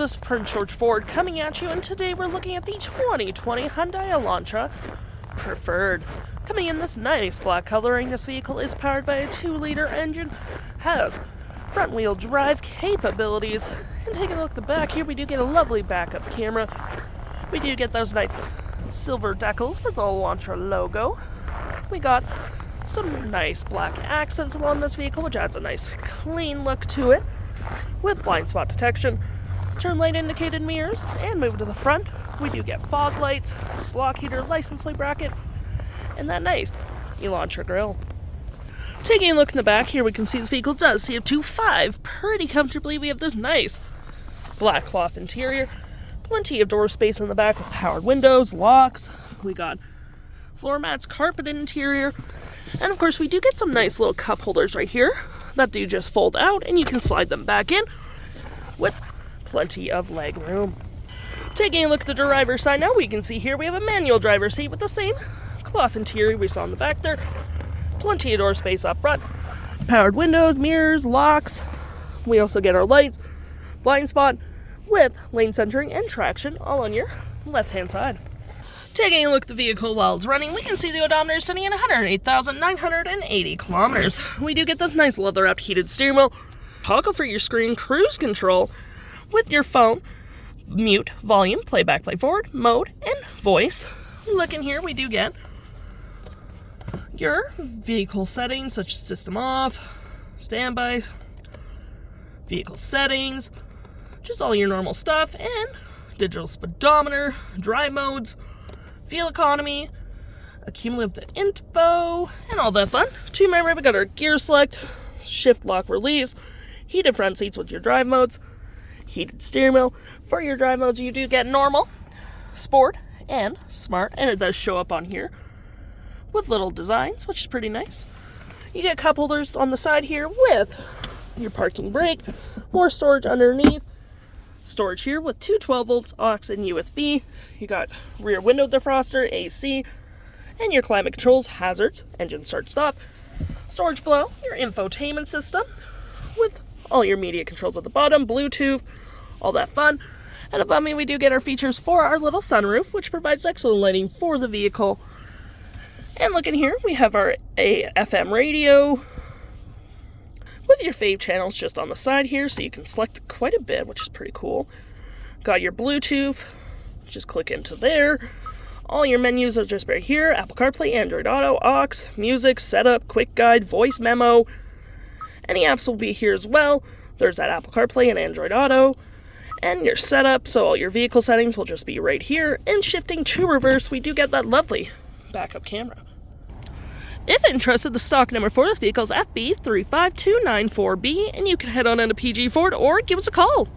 this is Prince George Ford coming at you, and today we're looking at the 2020 Hyundai Elantra Preferred. Coming in this nice black coloring, this vehicle is powered by a 2-liter engine, has front-wheel drive capabilities, and taking a look at the back here, we do get a lovely backup camera. We do get those nice silver decals for the Elantra logo. We got some nice black accents along this vehicle, which adds a nice clean look to it, with blind spot detection, turn light indicated mirrors, and moving to the front, we do get fog lights, block heater, license plate bracket, and that nice Elantra grille. Taking a look in the back here, we can see this vehicle does see up to 5 pretty comfortably. We have this nice black cloth interior, plenty of door space in the back with powered windows, locks. We got floor mats, carpeted interior, and of course we do get some nice little cup holders right here that do just fold out, and you can slide them back in with plenty of leg room. Taking a look at the driver's side now, we can see here we have a manual driver's seat with the same cloth interior we saw in the back there. Plenty of door space up front, powered windows, mirrors, locks. We also get our lights, blind spot, with lane centering and traction all on your left-hand side. Taking a look at the vehicle while it's running, we can see the odometer is sitting at 108,980 kilometers. We do get this nice leather-wrapped heated steering wheel, toggle for your screen cruise control with your phone, mute, volume, playback, play forward, mode, and voice. Look in here, we do get your vehicle settings such as system off, standby, vehicle settings, just all your normal stuff, and digital speedometer, drive modes, fuel economy, accumulative info, and all that fun. To remember, we got our gear select, shift lock release, heated front seats with your drive modes, heated steering wheel. For your drive modes, you do get normal, sport, and smart, and it does show up on here with little designs, which is pretty nice. You get cup holders on the side here with your parking brake, more storage underneath, storage here with two 12 volts aux and USB. You got rear window defroster, AC, and your climate controls, hazards, engine start stop, storage below, your infotainment system with all your media controls at the bottom, Bluetooth, all that fun. And above me, we do get our features for our little sunroof, which provides excellent lighting for the vehicle. And look in here, we have our FM radio with your fave channels just on the side here, so you can select quite a bit, which is pretty cool. Got your Bluetooth, just click into there. All your menus are just right here, Apple CarPlay, Android Auto, aux, music, setup, quick guide, voice memo. Any apps will be here as well. There's that Apple CarPlay and Android Auto. And your setup, so all your vehicle settings will just be right here. And shifting to reverse, we do get that lovely backup camera. If interested, the stock number for this vehicle is FB35294B, and you can head on into PG Ford or give us a call.